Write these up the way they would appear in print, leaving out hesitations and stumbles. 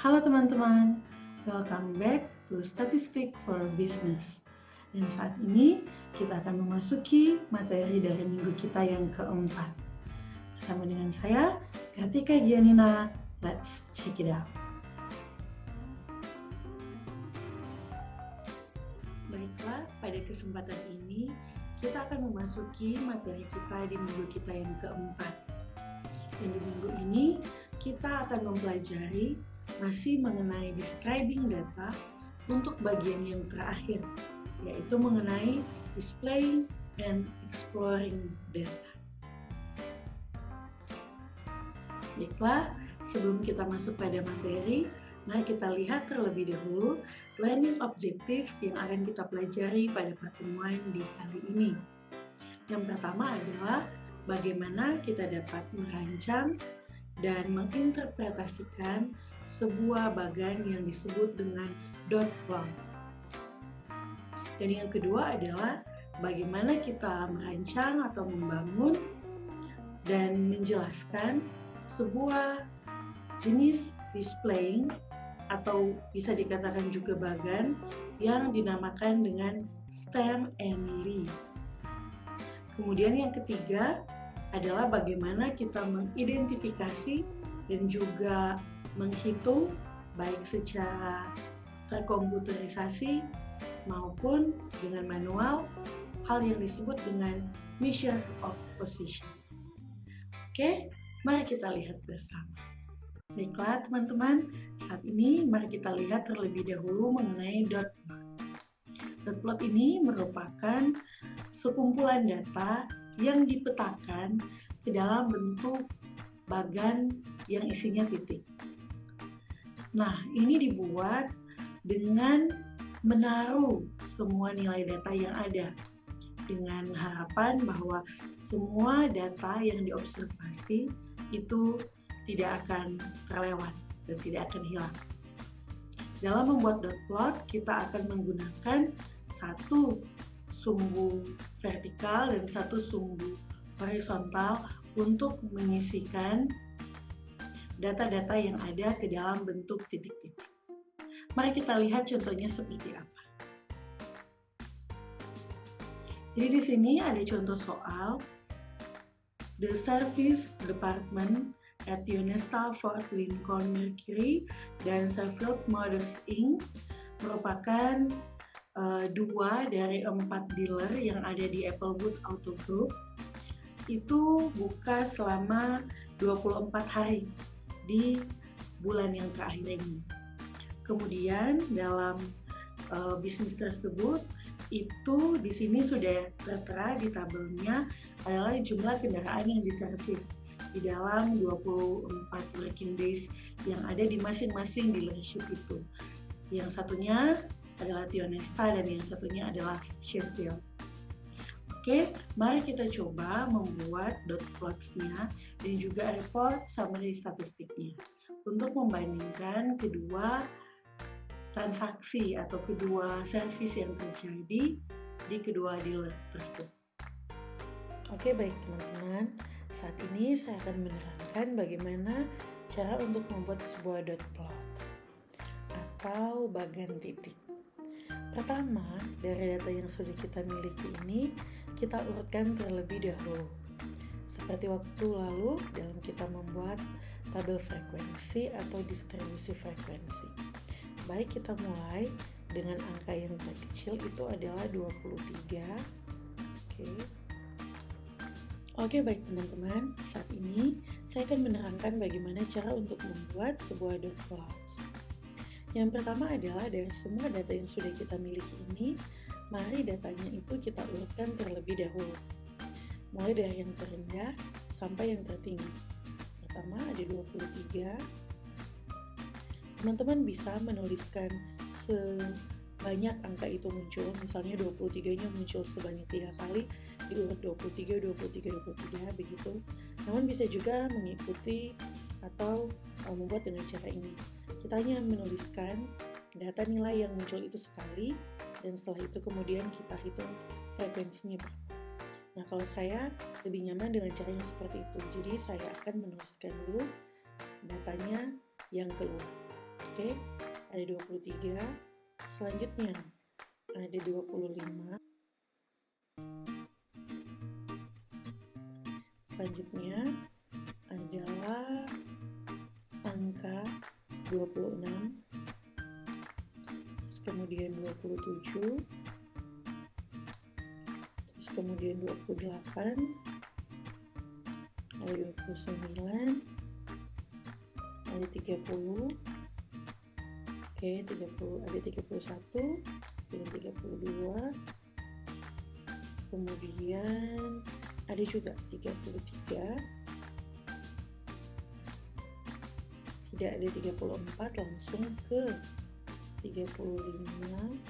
Halo teman-teman, welcome back to Statistic for Business. Dan saat ini kita akan memasuki materi dari minggu kita yang keempat. Bersama dengan saya, Kartika Gianina, let's check it out. Baiklah, pada kesempatan ini kita akan memasuki materi kita di minggu kita yang keempat. Dan di minggu ini kita akan mempelajari masih mengenai describing data untuk bagian yang terakhir, yaitu mengenai displaying and exploring data. Baiklah, sebelum kita masuk pada materi, mari kita lihat terlebih dahulu learning objectives yang akan kita pelajari pada pertemuan di kali ini. Yang pertama adalah bagaimana kita dapat merancang dan menginterpretasikan sebuah bagan yang disebut dengan dot plot. Dan yang kedua adalah bagaimana kita merancang atau membangun dan menjelaskan sebuah jenis displaying atau bisa dikatakan juga bagan yang dinamakan dengan stem and leaf. Kemudian yang ketiga adalah bagaimana kita mengidentifikasi dan juga menghitung baik secara terkomputerisasi maupun dengan manual hal yang disebut dengan measures of position. Oke, mari kita lihat bersama. Baiklah teman-teman, saat ini mari kita lihat terlebih dahulu mengenai dot plot. Dot plot ini merupakan sekumpulan data yang dipetakan ke dalam bentuk bagan yang isinya titik. Nah, ini dibuat dengan menaruh semua nilai data yang ada dengan harapan bahwa semua data yang diobservasi itu tidak akan terlewat dan tidak akan hilang. Dalam membuat dot plot, kita akan menggunakan satu sumbu vertikal dan satu sumbu horizontal untuk mengisikan data-data yang ada ke dalam bentuk titik-titik. Mari kita lihat contohnya seperti apa. Jadi di sini ada contoh soal. The Service Department at Unesta Fort Lincoln Mercury dan Sheffield Motors Inc. merupakan dua dari 4 dealer yang ada di Applewood Auto Group. Itu buka selama 24 hari di bulan yang terakhir ini. Kemudian dalam bisnis tersebut itu di sini sudah tertera di tabelnya adalah jumlah kendaraan yang diservis di dalam 24 working days yang ada di masing-masing dealership itu. Yang satunya adalah Tionesta dan yang satunya adalah Sheffield. Oke, mari kita coba membuat dot plots-nya dan juga report summary statistiknya untuk membandingkan kedua transaksi atau kedua service yang terjadi di kedua dealer tersebut. Oke, baik teman-teman. Saat ini saya akan menerangkan bagaimana cara untuk membuat sebuah dot plot atau bagan titik. Pertama, dari data yang sudah kita miliki ini, kita urutkan terlebih dahulu. Seperti waktu lalu dalam kita membuat tabel frekuensi atau distribusi frekuensi. Baik, kita mulai dengan angka yang terkecil itu adalah 23. Oke, baik teman-teman. Saat ini saya akan menerangkan bagaimana cara untuk membuat sebuah dot plots. Yang pertama adalah dari semua data yang sudah kita miliki ini, mari datanya itu kita urutkan terlebih dahulu. Mulai dari yang terendah sampai yang tertinggi. Pertama ada 23. Teman-teman bisa menuliskan sebanyak angka itu muncul. Misalnya 23-nya muncul sebanyak 3 kali, diurut 23, 23, 23, begitu. Namun bisa juga mengikuti atau membuat dengan cara ini. Kita hanya menuliskan data nilai yang muncul itu sekali, dan setelah itu kemudian kita hitung frekuensinya berapa. Nah, kalau saya lebih nyaman dengan cara yang seperti itu. Jadi saya akan menuliskan dulu datanya yang keluar. Oke, ada 23. Selanjutnya ada 25. Selanjutnya adalah angka 26, terus kemudian 27, terus kemudian 28, ada 29, ada 30, oke, 30, ada 31, dan 32, kemudian ada juga 33, tidak ada 34, langsung ke 35,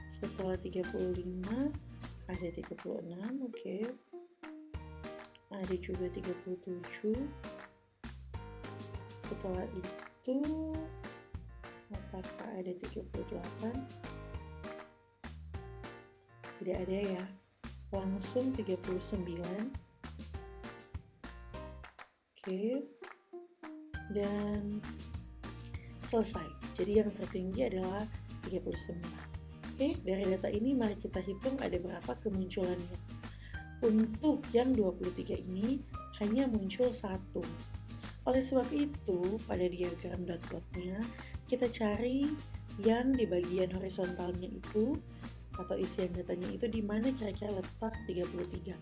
setelah 35 ada 36, oke, ada juga 37, setelah itu apakah ada 38? Tidak ada ya, langsung 39, oke, dan selesai. Jadi yang tertinggi adalah 39. Oke, dari data ini mari kita hitung ada berapa kemunculannya. Untuk yang 23 ini hanya muncul 1. Oleh sebab itu, pada diagram dot plotnya kita cari yang di bagian horizontalnya itu atau isian datanya itu di mana kira-kira letak 33.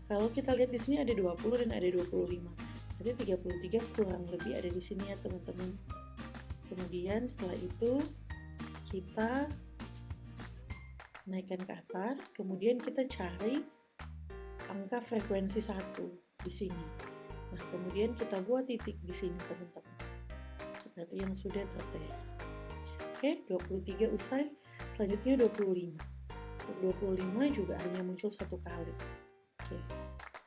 Kalau kita lihat di sini ada 20 dan ada 25. Jadi 33 kurang lebih ada di sini ya teman-teman. Kemudian setelah itu kita naikkan ke atas, kemudian kita cari angka frekuensi 1 di sini. Nah, kemudian kita buat titik di sini teman-teman. Seperti yang sudah tertera. Oke, 23 usai. Selanjutnya 25. 25 juga hanya muncul 1 kali. Oke.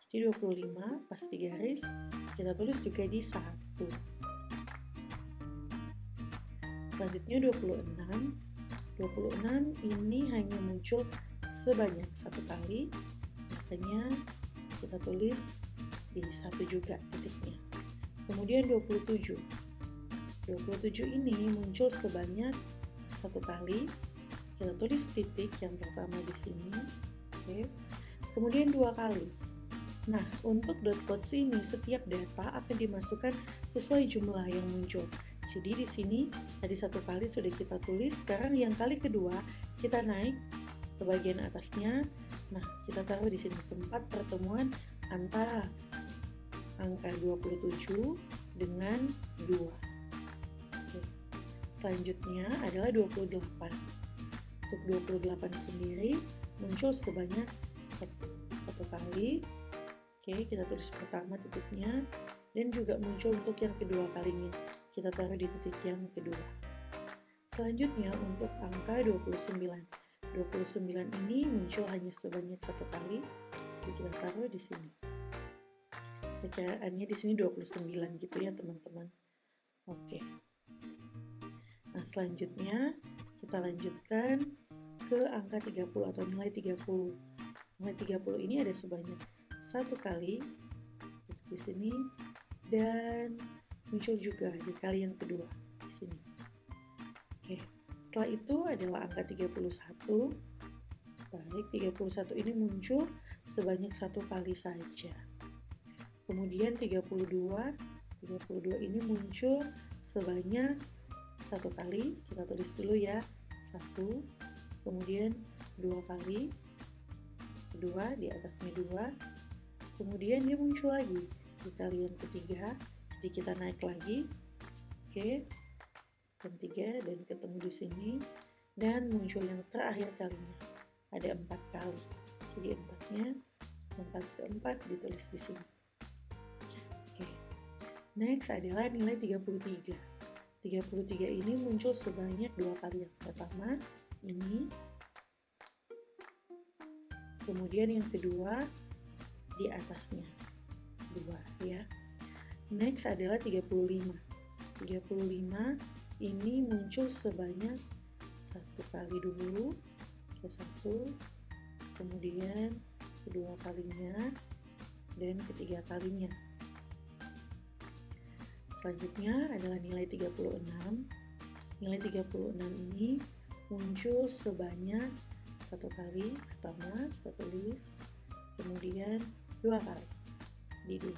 Jadi 25 pas di garis kita tulis juga di 1. Selanjutnya 26. 26 ini hanya muncul sebanyak 1 kali, makanya kita tulis di 1 juga titiknya. Kemudian 27. 27 ini muncul sebanyak 1 kali, kita tulis titik yang pertama di sini. Oke. Kemudian 2 kali. Nah, untuk dot plots ini setiap data akan dimasukkan sesuai jumlah yang muncul. Jadi di sini tadi 1 kali sudah kita tulis, sekarang yang kali kedua kita naik ke bagian atasnya. Nah, kita taruh di sini tempat pertemuan antara angka 27 dengan 2. Oke. Selanjutnya adalah 28. Untuk 28 sendiri muncul sebanyak 1 kali. Oke, kita tulis pertama titiknya, dan juga muncul untuk yang kedua kalinya. Kita taruh di titik yang kedua. Selanjutnya untuk angka 29. 29 ini muncul hanya sebanyak 1 kali, jadi kita taruh di sini. Perkiraannya di sini 29 gitu ya teman-teman. Oke. Nah, selanjutnya kita lanjutkan ke angka 30 atau nilai 30. Nilai 30 ini ada sebanyak 1 kali di sini, dan muncul juga di kali yang kedua di sini. Oke, setelah itu adalah angka 31. Baik, 31 ini muncul sebanyak 1 kali saja. Kemudian 32 ini muncul sebanyak 1 kali. Kita tulis dulu ya, 1, kemudian 2 kali, kedua di atasnya 2, kemudian dia muncul lagi di kali yang ketiga. Jadi kita naik lagi, oke, yang 3 dan ketemu di sini, dan muncul yang terakhir kalinya ada 4 kali. Jadi 4-nya, tempat keempat ditulis di sini. Oke, next adalah nilai 33. 33 ini muncul sebanyak 2 kali. Yang pertama ini, kemudian yang kedua di atasnya 2 ya. Next adalah 35. 35 ini muncul sebanyak 1 kali dulu, ke 1, kemudian kedua kalinya, dan ketiga kalinya. Selanjutnya adalah nilai 36. Nilai 36 ini muncul sebanyak 1 kali. Pertama kita tulis, kemudian 2 kali di 2.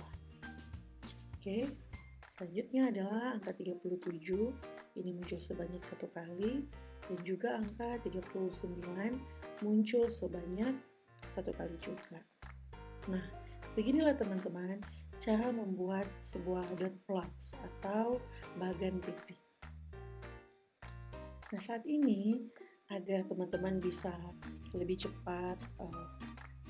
Oke, selanjutnya adalah angka 37. Ini muncul sebanyak 1 kali. Dan juga angka 39 muncul sebanyak 1 kali juga. Nah, beginilah teman-teman cara membuat sebuah dot plots atau bagan titik. Nah, saat ini agar teman-teman bisa lebih cepat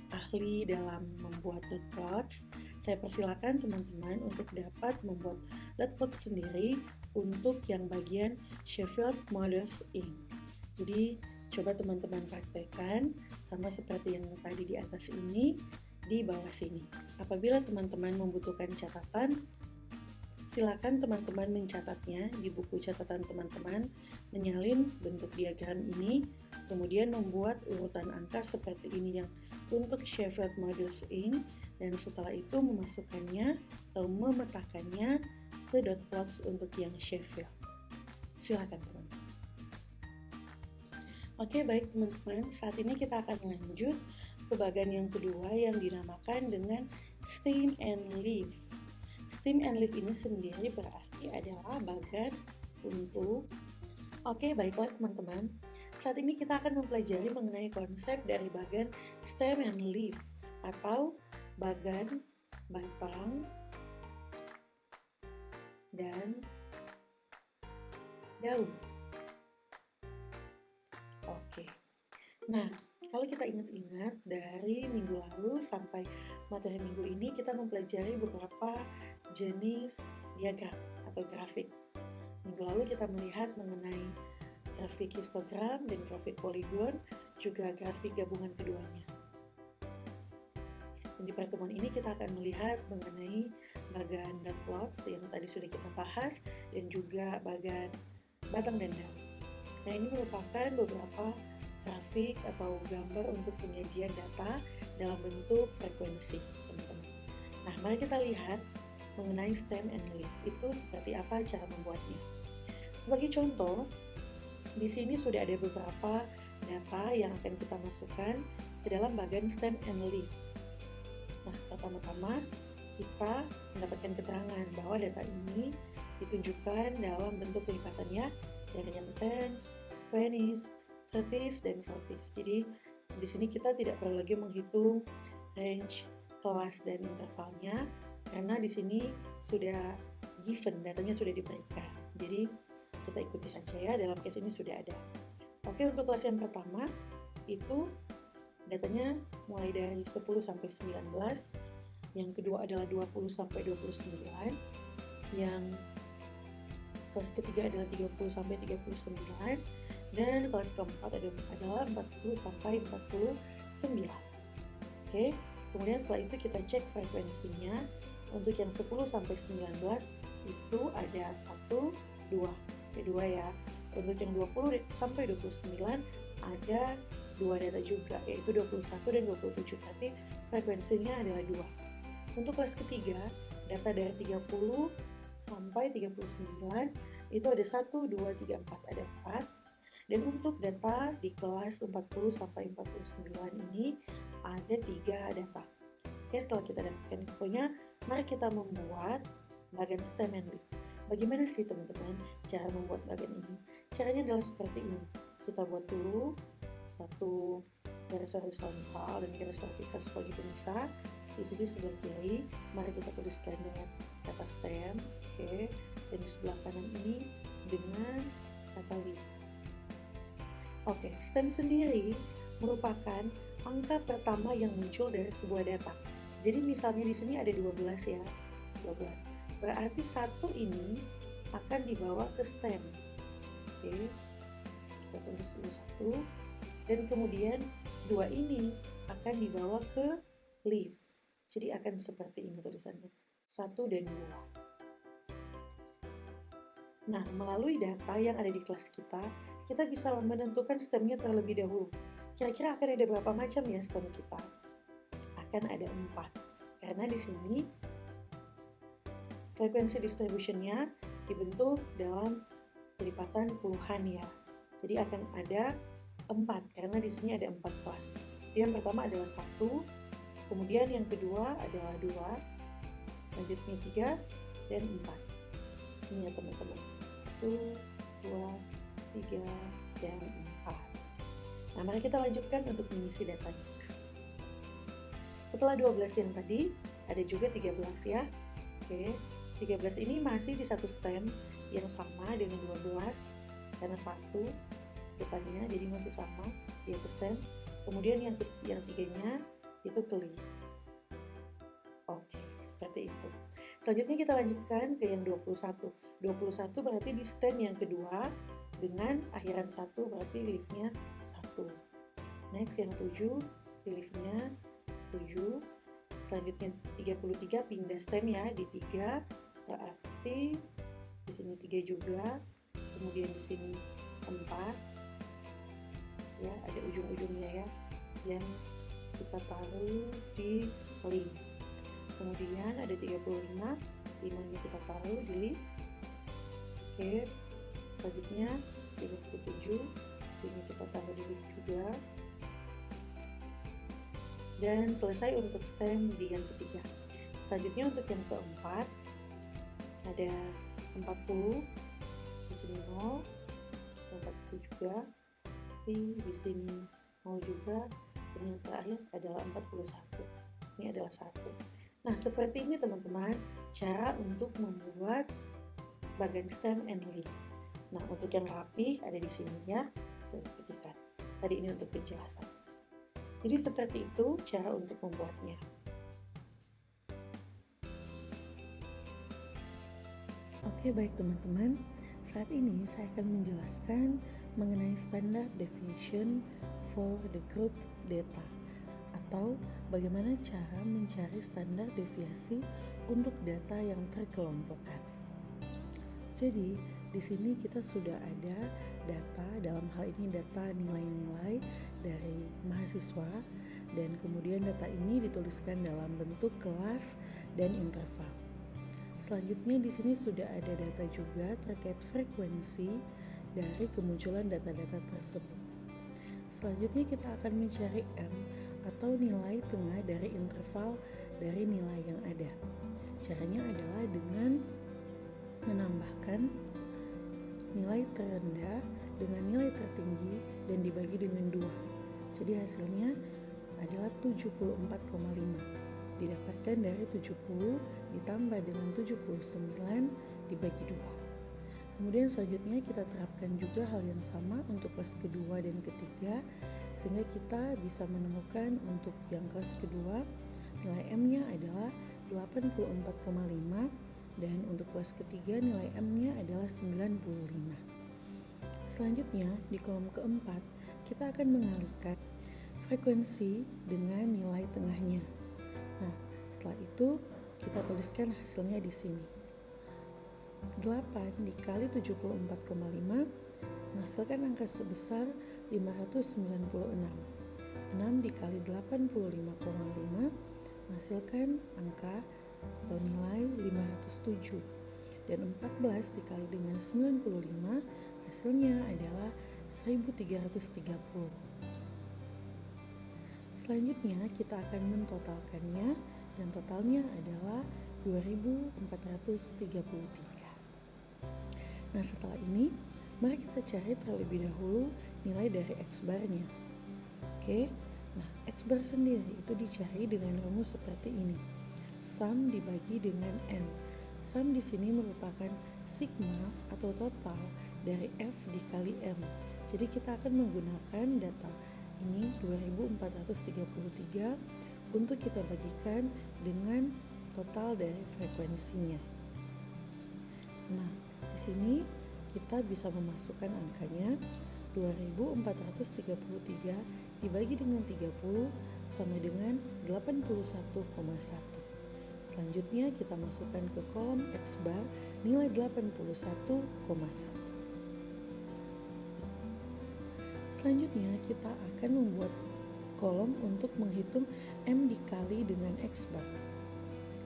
ahli dalam membuat dot plots, saya persilakan teman-teman untuk dapat membuat dot plots sendiri untuk yang bagian Sheffield Models Inc. Jadi, coba teman-teman praktekkan sama seperti yang tadi di atas ini, di bawah sini. Apabila teman-teman membutuhkan catatan, silakan teman-teman mencatatnya di buku catatan teman-teman, menyalin bentuk diagram ini, kemudian membuat urutan angka seperti ini yang untuk Sheffield Models Inc. Dan setelah itu memasukkannya atau memetakannya ke dot plots untuk yang Sheffield. Silakan teman-teman. Oke, baik teman-teman, saat ini kita akan lanjut ke bagian yang kedua yang dinamakan dengan stem and leaf. Stem and leaf ini sendiri berarti adalah bagan untuk. Oke, baiklah teman-teman. Saat ini kita akan mempelajari mengenai konsep dari bagan stem and leaf atau bagan, batang, dan daun. Oke. Nah, kalau kita ingat-ingat dari minggu lalu sampai materi minggu ini kita mempelajari beberapa jenis diagram atau grafik. Minggu lalu kita melihat mengenai grafik histogram dan grafik poligon, juga grafik gabungan keduanya. Dan di pertemuan ini kita akan melihat mengenai bagan dot plots yang tadi sudah kita bahas dan juga bagan batang dan daun. Nah, ini merupakan beberapa grafik atau gambar untuk penyajian data dalam bentuk frekuensi, teman-teman. Nah, mari kita lihat mengenai stem and leaf itu seperti apa cara membuatnya. Sebagai contoh, di sini sudah ada beberapa data yang akan kita masukkan ke dalam bagian stem and leaf. Nah, pertama-tama kita mendapatkan keterangan bahwa data ini ditunjukkan dalam bentuk lipatannya dari yang tens, 20s, 30s, dan 40s. Jadi di sini kita tidak perlu lagi menghitung range, kelas, dan intervalnya karena di sini sudah given, datanya sudah diberikan. Jadi kita ikuti saja ya, dalam case ini sudah ada. Oke, untuk kelas yang pertama itu datanya mulai dari 10 sampai 19, yang kedua adalah 20 sampai 29, yang kelas ketiga adalah 30 sampai 39, dan kelas keempat adalah 40 sampai 49. Oke, kemudian setelah itu kita cek frekuensinya. Untuk yang 10 sampai 19 itu ada 1, 2, ada 2 ya. Untuk yang 20 sampai 29 ada 2 data juga, yaitu 21 dan 27, tapi frekuensinya adalah 2. Untuk kelas ketiga, data dari 30 sampai 39 itu ada 1, 2, 3, 4, ada 4. Dan untuk data di kelas 40 sampai 49 ini ada 3 data. Oke, setelah kita dapatkan infonya, mari kita membuat bagan stem and leaf. Bagaimana sih teman-teman cara membuat bagan ini? Caranya adalah seperti ini. Kita buat dulu satu garis horizontal dan garis vertikal sebagai pemisah. Di sisi sebelah kiri, mari kita tuliskan dengan kata stem, oke. Dan di sebelah kanan ini dengan kata leaf. Oke, stem sendiri merupakan angka pertama yang muncul dari sebuah data. Jadi misalnya di sini ada 12 ya, 12. Berarti 1 ini akan dibawa ke stem. Oke, kita tulis dulu 1. Dan kemudian 2 ini akan dibawa ke leaf. Jadi akan seperti ini tulisannya, 1 dan 2. Nah, melalui data yang ada di kelas kita bisa menentukan stemnya terlebih dahulu. Kira-kira akan ada berapa macam ya stem kita? Akan ada 4. Karena di sini frekuensi distributionnya dibentuk dalam kelipatan puluhan ya. Jadi akan ada 4 karena di sini ada 4 kelas. Yang pertama adalah 1, kemudian yang kedua adalah 2, selanjutnya 3 dan 4. Ini ya teman-teman. 1, 2, 3 dan 4. Nah, mari kita lanjutkan untuk mengisi datanya. Setelah 12 yang tadi, ada juga 13 ya. Oke, 13 ini masih di satu stem yang sama dengan 12 karena 1 depannya, jadi masih sama di atas stem. Kemudian yang tiganya itu ke leaf. Oke, seperti itu. Selanjutnya kita lanjutkan ke yang 21. 21 berarti di stem yang kedua dengan akhiran 1 berarti leafnya 1. Next yang 7 di leafnya 7. Selanjutnya 33 pindah stem ya di 3, berarti di sini 3 juga, kemudian di sini 4 ya, ada ujung-ujungnya ya yang kita taruh di leaf. Kemudian ada 35, 5-nya kita taruh di leaf. Oke, selanjutnya 37, ini kita taruh di leaf juga. Dan selesai untuk stem di yang ketiga. Selanjutnya untuk yang keempat ada 40, di sini 0, 40 juga, di sini 0 juga, dan yang terakhir adalah 41. Ini adalah 1. Nah, seperti ini teman-teman cara untuk membuat bagian stem and leaf. Nah, untuk yang rapi ada di sini ya, saya ketikkan. Tadi ini untuk penjelasan. Jadi seperti itu cara untuk membuatnya. Oke, baik teman-teman. Saat ini saya akan menjelaskan mengenai standard deviation for the grouped data, atau bagaimana cara mencari standar deviasi untuk data yang terkelompokkan. Jadi, di sini kita sudah ada data, dalam hal ini data nilai-nilai dari mahasiswa, dan kemudian data ini dituliskan dalam bentuk kelas dan interval. Selanjutnya di sini sudah ada data juga terkait frekuensi dari kemunculan data-data tersebut. Selanjutnya kita akan mencari M atau nilai tengah dari interval dari nilai yang ada. Caranya adalah dengan menambahkan nilai terendah dengan nilai tertinggi dan dibagi dengan 2. Jadi hasilnya adalah 74,5. Didapatkan dari 70 ditambah dengan 79 dibagi 2. Kemudian selanjutnya kita terapkan juga hal yang sama untuk kelas kedua dan ketiga, sehingga kita bisa menemukan untuk yang kelas kedua nilai M-nya adalah 84,5 dan untuk kelas ketiga nilai M-nya adalah 95. Selanjutnya di kolom keempat kita akan mengalihkan frekuensi dengan nilai tengahnya. Nah, setelah itu kita tuliskan hasilnya di sini. 8 dikali 74,5 menghasilkan angka sebesar 596. 6 dikali 85,5 menghasilkan angka atau nilai 507. Dan 14 dikali dengan 95 hasilnya adalah 1330. Selanjutnya kita akan mentotalkannya dan totalnya adalah 2433. Nah, setelah ini mari kita cari terlebih dahulu nilai dari X-bar-nya. Oke, nah X-bar sendiri itu dicari dengan rumus seperti ini. Sum dibagi dengan N. Sum di sini merupakan sigma atau total dari F dikali M. Jadi kita akan menggunakan data ini 2433 untuk kita bagikan dengan total dari frekuensinya. Nah, di sini kita bisa memasukkan angkanya 2433 dibagi dengan 30 sama dengan 81,1. Selanjutnya kita masukkan ke kolom X-bar nilai 81,1. Selanjutnya kita akan membuat kolom untuk menghitung M dikali dengan X-bar.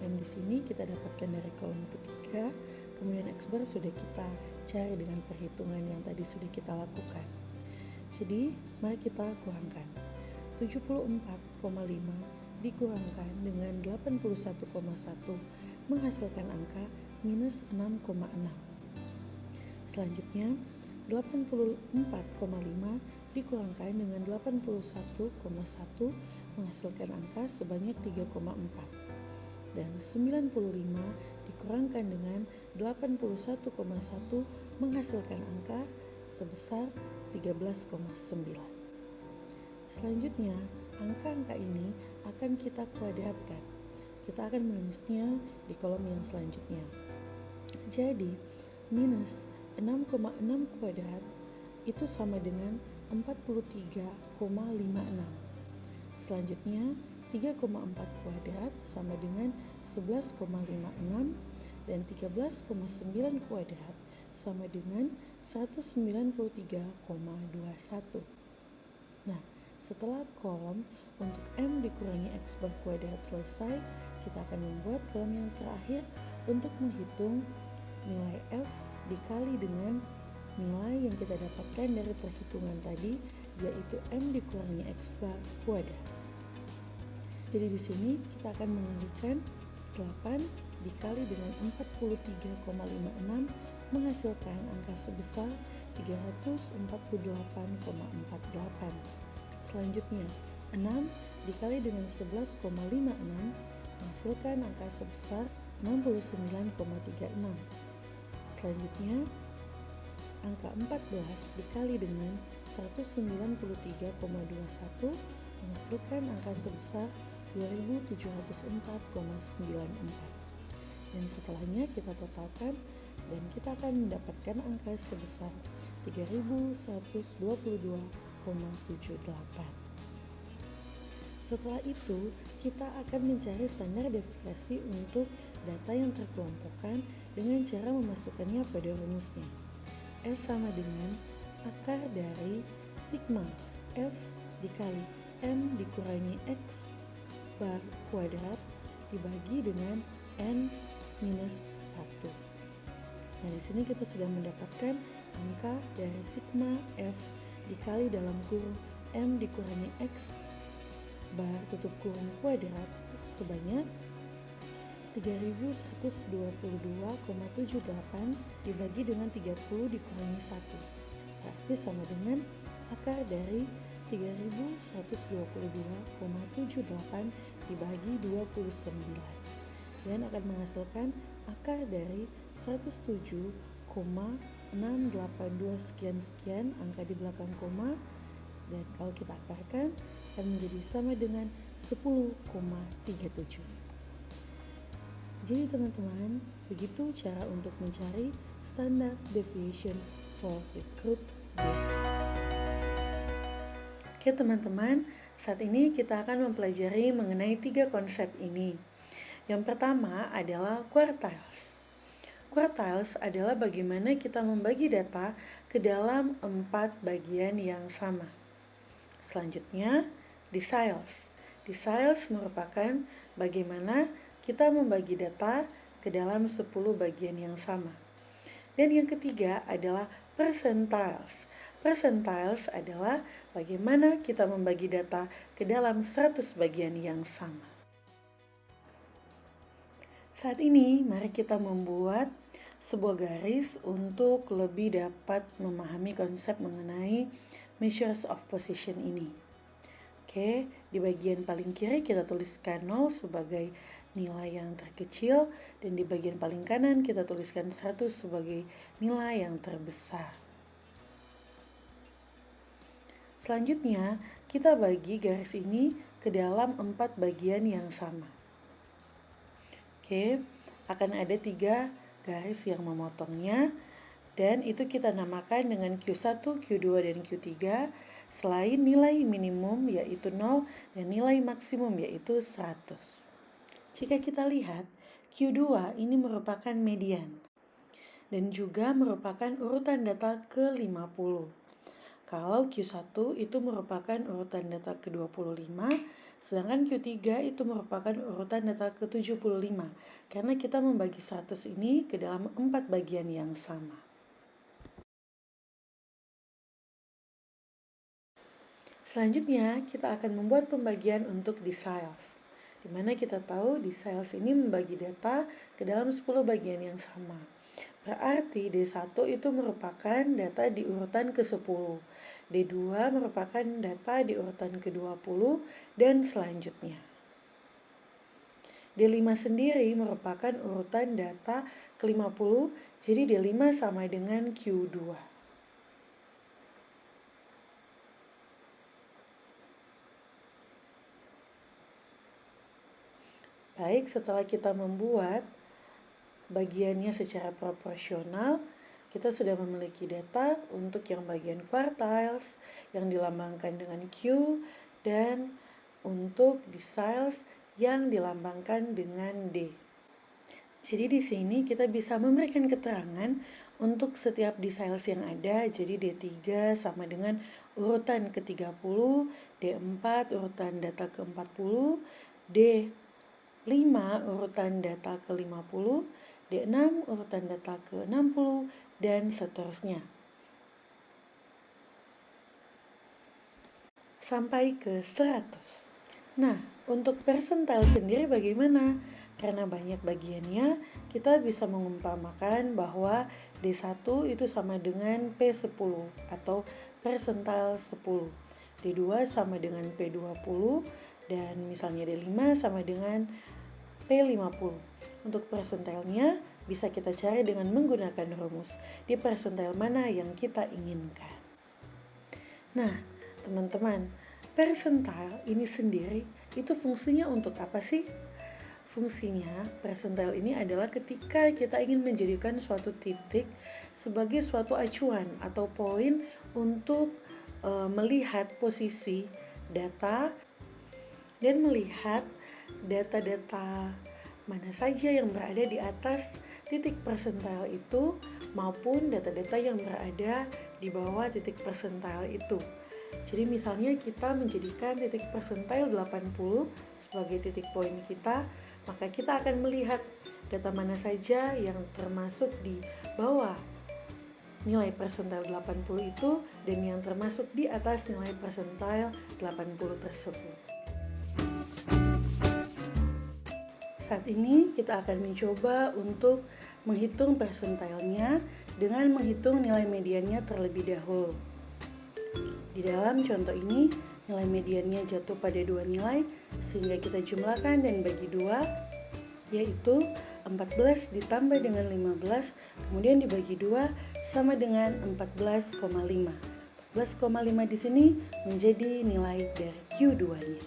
Dan di sini kita dapatkan dari kolom ketiga, kemudian X bar sudah kita cari dengan perhitungan yang tadi sudah kita lakukan. Jadi, mari kita kurangkan. 74,5 dikurangkan dengan 81,1 menghasilkan angka minus 6,6. Selanjutnya, 84,5 dikurangkan dengan 81,1 menghasilkan angka sebanyak 3,4. Dan 95 dikurangkan dengan 81,1 menghasilkan angka sebesar 13,9. Selanjutnya, angka-angka ini akan kita kuadratkan. Kita akan menulisnya di kolom yang selanjutnya. Jadi, minus 6,6 kuadrat itu sama dengan 43,56. Selanjutnya, 3,4 kuadrat sama dengan 11,56 dan 13,9 kuadrat sama dengan 193,21. Nah, setelah kolom untuk M dikurangi X bar kuadrat selesai, kita akan membuat kolom yang terakhir untuk menghitung nilai F dikali dengan nilai yang kita dapatkan dari perhitungan tadi, yaitu M dikurangi X bar kuadrat. Jadi di sini kita akan mengalihkan 8 dikali dengan 43,56 menghasilkan angka sebesar 348,48. Selanjutnya, 6 dikali dengan 11,56 menghasilkan angka sebesar 69,36. Selanjutnya, angka 14 dikali dengan 193,21 menghasilkan angka sebesar 2704,94. Dan setelahnya kita totalkan dan kita akan mendapatkan angka sebesar 3122,78. Setelah itu, kita akan mencari standar deviasi untuk data yang terkelompokkan dengan cara memasukkannya pada rumusnya. S sama dengan akar dari sigma F dikali M dikurangi X bar kuadrat dibagi dengan N minus 1. Nah, di sini kita sudah mendapatkan angka dari sigma F dikali dalam kurung M dikurangi X bar tutup kurung kuadrat sebanyak 3122,78 dibagi dengan 30 dikurangi 1. Berarti sama dengan akar dari 3122,78 dibagi 29 dan akan menghasilkan akar dari 107,682 sekian angka di belakang koma, dan kalau kita akarkan akan menjadi sama dengan 10,37. Jadi teman-teman, begitu cara untuk mencari standard deviation for the group B. Oke teman-teman, saat ini kita akan mempelajari mengenai 3 konsep ini. Yang pertama adalah quartiles. Quartiles adalah bagaimana kita membagi data ke dalam 4 bagian yang sama. Selanjutnya, deciles. Deciles merupakan bagaimana kita membagi data ke dalam 10 bagian yang sama. Dan yang ketiga adalah percentiles. Percentiles adalah bagaimana kita membagi data ke dalam 100 bagian yang sama. Saat ini, mari kita membuat sebuah garis untuk lebih dapat memahami konsep mengenai measures of position ini. Oke, di bagian paling kiri kita tuliskan 0 sebagai nilai yang terkecil, dan di bagian paling kanan kita tuliskan 1 sebagai nilai yang terbesar. Selanjutnya, kita bagi garis ini ke dalam 4 bagian yang sama. Oke, akan ada 3 garis yang memotongnya, dan itu kita namakan dengan Q1, Q2, dan Q3, selain nilai minimum yaitu 0 dan nilai maksimum yaitu 100. Jika kita lihat, Q2 ini merupakan median, dan juga merupakan urutan data ke-50. Kalau Q1 itu merupakan urutan data ke-25, Sedangkan Q3 itu merupakan urutan data ke-75 karena kita membagi 100 ini ke dalam 4 bagian yang sama. Selanjutnya, kita akan membuat pembagian untuk deciles, di mana kita tahu deciles ini membagi data ke dalam 10 bagian yang sama. Berarti D1 itu merupakan data di urutan ke-10, D2 merupakan data di urutan ke-20, dan selanjutnya. D5 sendiri merupakan urutan data ke-50, jadi D5 sama dengan Q2. Baik, setelah kita membuat bagiannya secara proporsional, kita sudah memiliki data untuk yang bagian quartiles yang dilambangkan dengan Q dan untuk deciles yang dilambangkan dengan D. Jadi di sini kita bisa memberikan keterangan untuk setiap deciles yang ada. Jadi D3 sama dengan urutan ke-30, D4 urutan data ke-40, D5 urutan data ke-50, D6 urutan data ke-60, dan seterusnya. Sampai ke 100. Nah, untuk percentile sendiri bagaimana? Karena banyak bagiannya, kita bisa mengumpamakan bahwa D1 itu sama dengan P10 atau percentile 10. D2 sama dengan P20 dan misalnya D5 sama dengan P50. Untuk persentilenya bisa kita cari dengan menggunakan rumus di persentil mana yang kita inginkan. Nah, teman-teman, persentil ini sendiri itu fungsinya untuk apa sih? Fungsinya persentil ini adalah ketika kita ingin menjadikan suatu titik sebagai suatu acuan atau poin untuk melihat posisi data dan melihat data-data mana saja yang berada di atas titik persentil itu maupun data-data yang berada di bawah titik persentil itu. Jadi misalnya kita menjadikan titik persentil 80 sebagai titik poin kita, maka kita akan melihat data mana saja yang termasuk di bawah nilai persentil 80 itu dan yang termasuk di atas nilai persentil 80 tersebut. Saat ini kita akan mencoba untuk menghitung persentilnya dengan menghitung nilai mediannya terlebih dahulu. Di dalam contoh ini, nilai mediannya jatuh pada 2 nilai, sehingga kita jumlahkan dan bagi 2, yaitu 14 ditambah dengan 15, kemudian dibagi 2 sama dengan 14,5. 14,5 di sini menjadi nilai dari Q2-nya.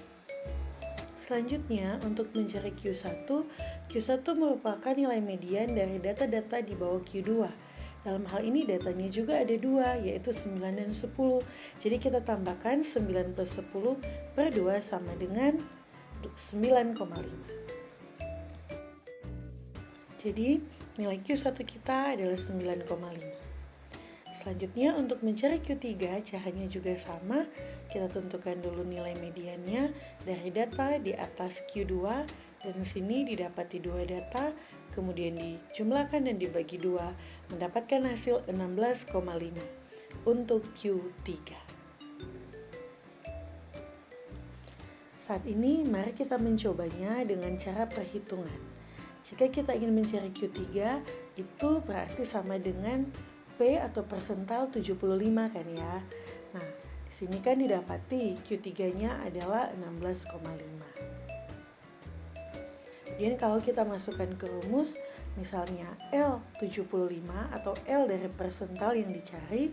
Selanjutnya, untuk mencari Q1, Q1 merupakan nilai median dari data-data di bawah Q2. Dalam hal ini datanya juga ada 2, yaitu 9 dan 10. Jadi kita tambahkan 9 plus 10 per 2 sama dengan 9,5. Jadi nilai Q1 kita adalah 9,5. Selanjutnya untuk mencari Q3 caranya juga sama. Kita tentukan dulu nilai mediannya dari data di atas Q2 dan di sini didapati 2 data, kemudian dijumlahkan dan dibagi 2 mendapatkan hasil 16,5 untuk Q3. Saat ini mari kita mencobanya dengan cara perhitungan. Jika kita ingin mencari Q3 itu berarti sama dengan P atau persentil 75 kan ya. Nah, di sini kan didapati Q3-nya adalah 16,5. Kemudian kalau kita masukkan ke rumus, misalnya L75 atau L dari persentil yang dicari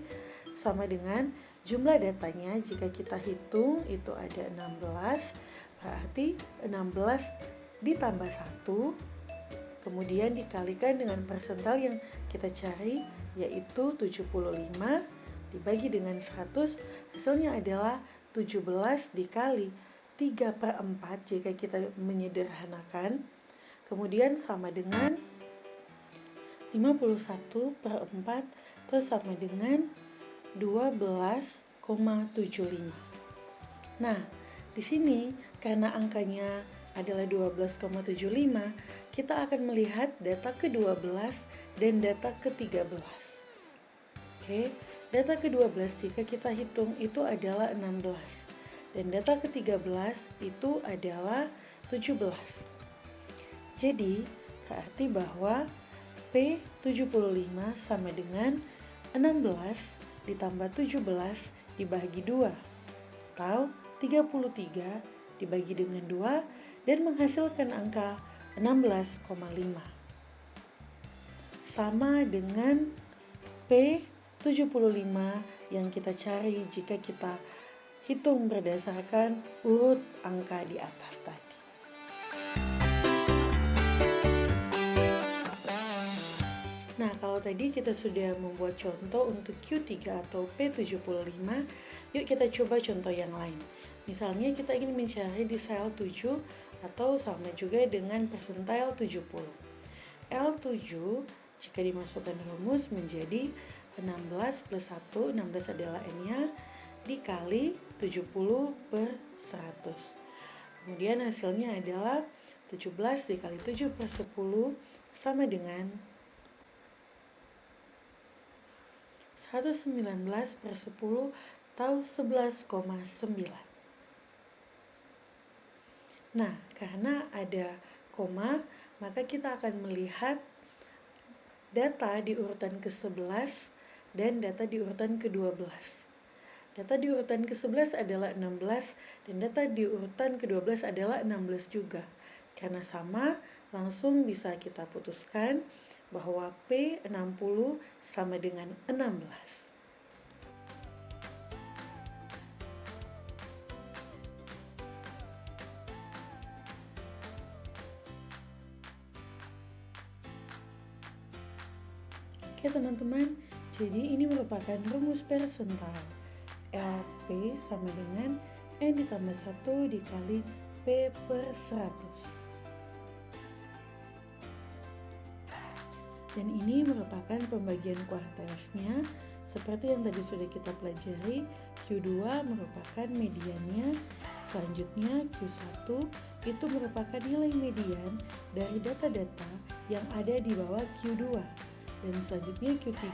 sama dengan jumlah datanya jika kita hitung itu ada 16, berarti 16 ditambah 1 kemudian dikalikan dengan persentil yang kita cari yaitu 75 dibagi dengan 100, hasilnya adalah 17 dikali 3/4 jika kita menyederhanakan, kemudian sama dengan 51/4 atau sama dengan 12,75. Nah, Di sini, karena angkanya adalah 12,75, kita akan melihat data ke-12 dan data ke-13. Oke, data ke-12 jika kita hitung itu adalah 16. Dan data ke-13 itu adalah 17. Jadi, berarti bahwa P75 sama dengan 16 ditambah 17 dibagi 2, atau 33 dibagi dengan 2 dan menghasilkan angka 16,5. Sama dengan P75 yang kita cari jika kita hitung berdasarkan urut angka di atas tadi. Nah, kalau tadi kita sudah membuat contoh untuk Q3 atau P75, yuk kita coba contoh yang lain. Misalnya kita ingin mencari decile 7 atau sama juga dengan percentile 70. L7 jika dimasukkan rumus menjadi 16 plus 1, 16 adalah N-nya, dikali 70 per 100. Kemudian hasilnya adalah 17 dikali 7 per 10 sama dengan 119 per 10 atau 11,9. Nah, karena ada koma, maka kita akan melihat data di urutan ke-11 dan data di urutan ke-12. Data di urutan ke-11 adalah 16 dan data di urutan ke-12 adalah 16 juga. Karena sama, langsung bisa kita putuskan bahwa P60 sama dengan 16. Oke teman-teman, jadi ini merupakan rumus persentil. LP sama dengan N ditambah 1 dikali P per 100. Dan ini merupakan pembagian kuartilesnya seperti yang tadi sudah kita pelajari. Q2 merupakan mediannya, selanjutnya Q1 itu merupakan nilai median dari data-data yang ada di bawah Q2. Dan selanjutnya Q3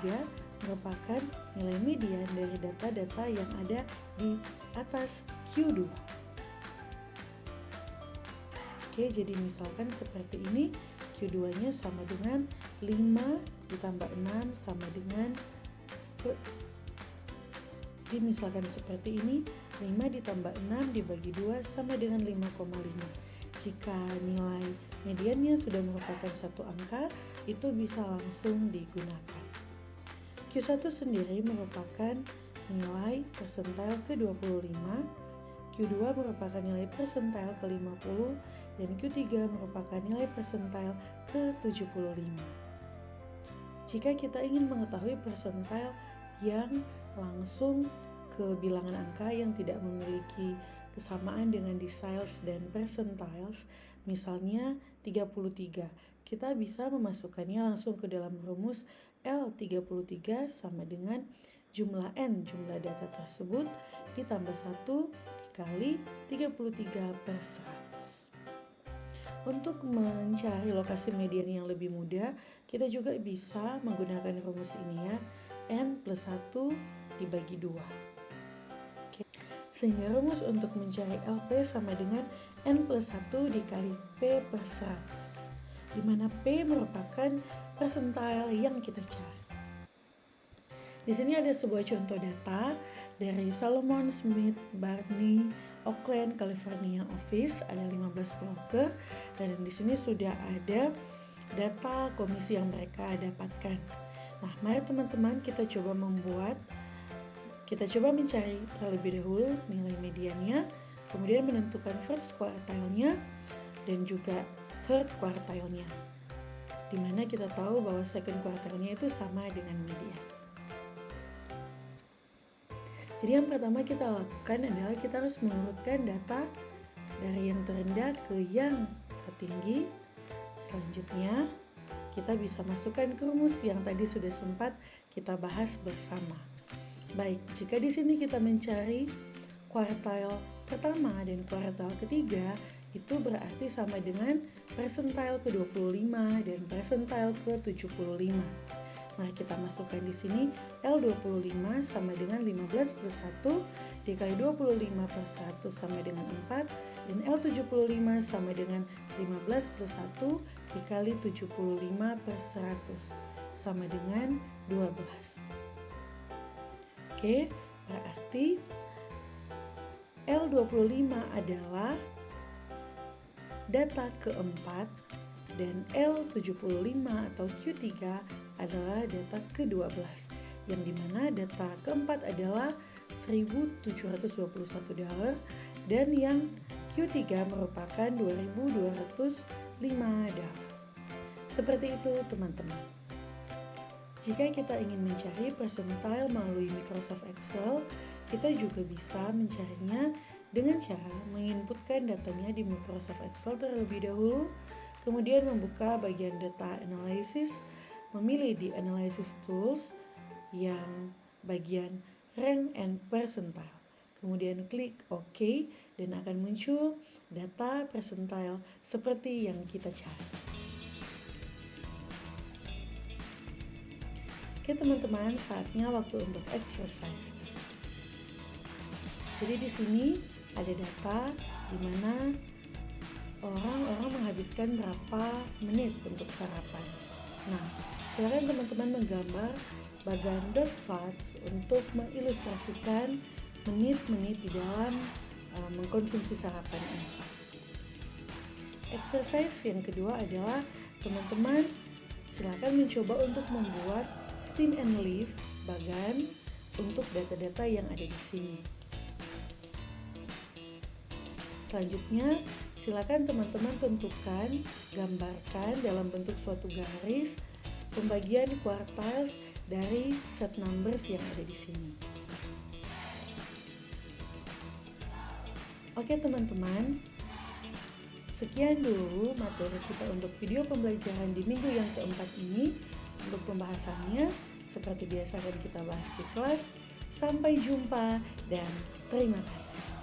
merupakan nilai median dari data-data yang ada di atas Q2. Oke, jadi misalkan seperti ini, Q2-nya sama dengan 5 ditambah 6 sama dengan, jadi misalkan seperti ini, 5 ditambah 6 dibagi 2 sama dengan 5,5. Jika nilai mediannya sudah merupakan satu angka, itu bisa langsung digunakan. Q1 sendiri merupakan nilai persentil ke-25, Q2 merupakan nilai persentil ke-50, dan Q3 merupakan nilai persentil ke-75. Jika kita ingin mengetahui persentil yang langsung ke bilangan angka yang tidak memiliki kesamaan dengan deciles dan percentiles, misalnya 33, kita bisa memasukkannya langsung ke dalam rumus L33 sama dengan jumlah N, jumlah data tersebut, ditambah 1 dikali 33 per 100. Untuk mencari lokasi median yang lebih mudah, kita juga bisa menggunakan rumus ini ya, N plus 1 dibagi 2. Oke. Sehingga rumus untuk mencari LP sama dengan N plus 1 dikali P per 100, di mana P merupakan persentil yang kita cari. Di sini ada sebuah contoh data dari Salomon Smith Barney Oakland California Office, ada 15 broker, dan di sini sudah ada data komisi yang mereka dapatkan. Nah, mari teman-teman kita coba mencari terlebih dahulu nilai mediannya, kemudian menentukan first quartile-nya dan juga third quartile-nya, di mana kita tahu bahwa second quartile-nya itu sama dengan median. Jadi yang pertama kita lakukan adalah kita harus mengurutkan data dari yang terendah ke yang tertinggi. Selanjutnya kita bisa masukkan ke rumus yang tadi sudah sempat kita bahas bersama. Baik, jika di sini kita mencari kuartil pertama dan kuartal ketiga itu berarti sama dengan persentil ke-25 dan persentil ke-75. Nah, kita masukkan di sini L25 sama dengan 15 plus 1 dikali 25 plus 1 sama dengan 4, dan L75 sama dengan 15 plus 1 dikali 75 per 100 sama dengan 12. Oke, berarti L25 adalah data keempat dan L75 atau Q3 adalah data ke-12, yang dimana data keempat adalah $1.721 dan yang Q3 merupakan $2.205. Seperti itu teman-teman. Jika kita ingin mencari persentil melalui Microsoft Excel, kita juga bisa mencarinya dengan cara menginputkan datanya di Microsoft Excel terlebih dahulu, kemudian membuka bagian data analysis, memilih di analysis tools yang bagian rank and percentile. Kemudian klik OK dan akan muncul data percentile seperti yang kita cari. Oke teman-teman, saatnya waktu untuk exercise. Jadi di sini ada data di mana orang menghabiskan berapa menit untuk sarapan. Nah, silakan teman-teman menggambar bagan dot plots untuk mengilustrasikan menit-menit di dalam mengkonsumsi sarapan ini. Exercise yang kedua adalah teman-teman silakan mencoba untuk membuat steam and leaf bagan untuk data-data yang ada di sini. Selanjutnya, silakan teman-teman tentukan, gambarkan dalam bentuk suatu garis pembagian quartiles dari set numbers yang ada di sini. Oke teman-teman, sekian dulu materi kita untuk video pembelajaran di minggu yang keempat ini. Untuk pembahasannya, seperti biasa akan kita bahas di kelas. Sampai jumpa dan terima kasih.